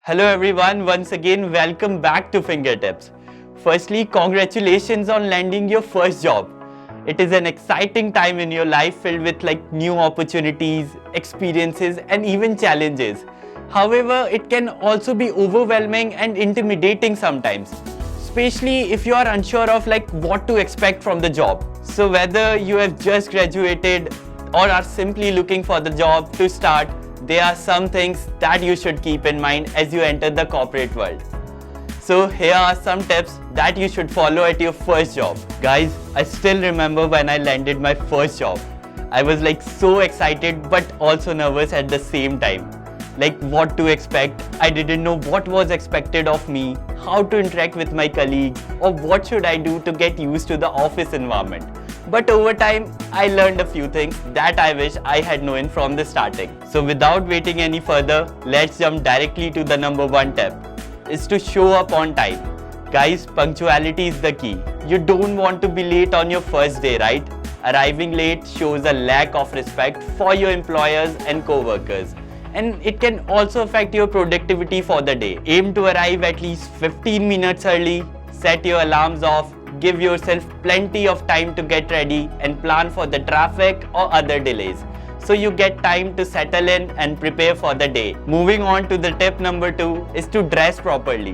Hello everyone, once again welcome back to Fingertips. Firstly, congratulations on landing your first job. It is an exciting time in your life filled with new opportunities, experiences and even challenges. However, it can also be overwhelming and intimidating sometimes, especially if you are unsure of what to expect from the job. So whether you have just graduated or are simply looking for the job to start, there are some things that you should keep in mind as you enter the corporate world. So here are some tips that you should follow at your first job. Guys, I still remember when I landed my first job. I was so excited but also nervous at the same time. What to expect, I didn't know what was expected of me, how to interact with my colleagues, or what should I do to get used to the office environment. But over time, I learned a few things that I wish I had known from the starting. So without waiting any further, let's jump directly to the number one tip, is to show up on time. Guys, punctuality is the key. You don't want to be late on your first day, right? Arriving late shows a lack of respect for your employers and co-workers. And it can also affect your productivity for the day. Aim to arrive at least 15 minutes early, set your alarms off, give yourself plenty of time to get ready and plan for the traffic or other delays, so you get time to settle in and prepare for the day. Moving on to the tip number 2 is to dress properly.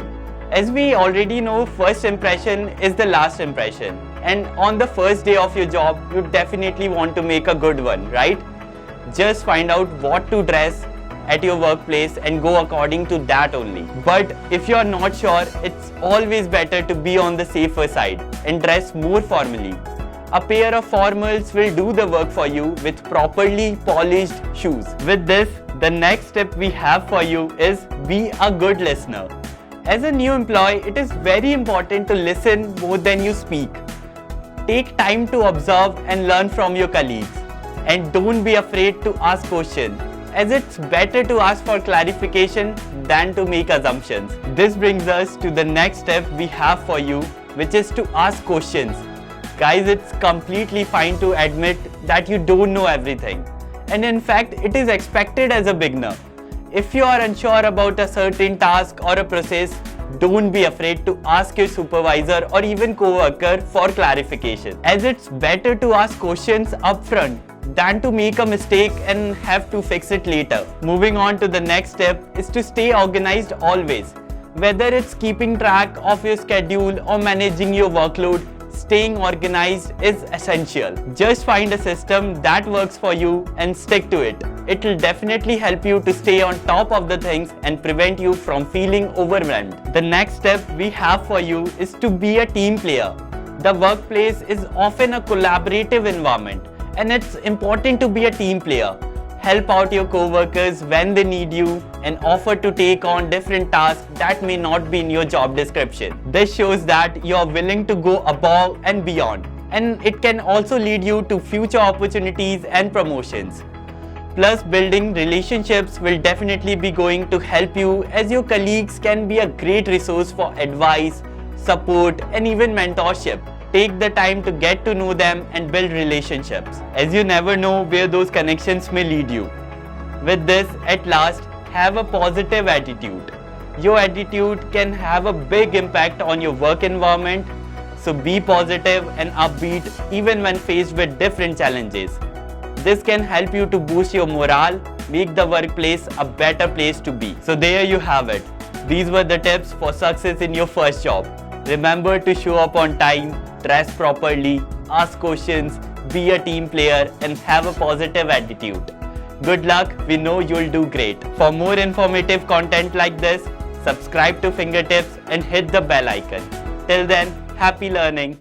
As we already know, first impression is the last impression, and on the first day of your job, you definitely want to make a good one, right? Just find out what to dress at your workplace and go according to that only. But if you are not sure, it's always better to be on the safer side and dress more formally. A pair of formals will do the work for you with properly polished shoes. With this, the next tip we have for you is be a good listener. As a new employee, it is very important to listen more than you speak. Take time to observe and learn from your colleagues. And don't be afraid to ask questions, as it's better to ask for clarification than to make assumptions. This brings us to the next step we have for you, which is to ask questions. Guys, it's completely fine to admit that you don't know everything. And in fact, it is expected as a beginner. If you are unsure about a certain task or a process, don't be afraid to ask your supervisor or even co-worker for clarification, as it's better to ask questions upfront than to make a mistake and have to fix it later. Moving on to the next step is to stay organized always. Whether it's keeping track of your schedule or managing your workload, staying organized is essential. Just find a system that works for you and stick to it. It will definitely help you to stay on top of the things and prevent you from feeling overwhelmed. The next step we have for you is to be a team player. The workplace is often a collaborative environment, and it's important to be a team player. Help out your co-workers when they need you and offer to take on different tasks that may not be in your job description. This shows that you are willing to go above and beyond, and it can also lead you to future opportunities and promotions. Plus, building relationships will definitely be going to help you, as your colleagues can be a great resource for advice, support and even mentorship. Take the time to get to know them and build relationships, as you never know where those connections may lead you. With this, at last, have a positive attitude. Your attitude can have a big impact on your work environment, so be positive and upbeat even when faced with different challenges. This can help you to boost your morale, make the workplace a better place to be. So there you have it. These were the tips for success in your first job. Remember to show up on time, dress properly, ask questions, be a team player and have a positive attitude. Good luck, we know you'll do great. For more informative content like this, subscribe to Fingertips and hit the bell icon. Till then, happy learning.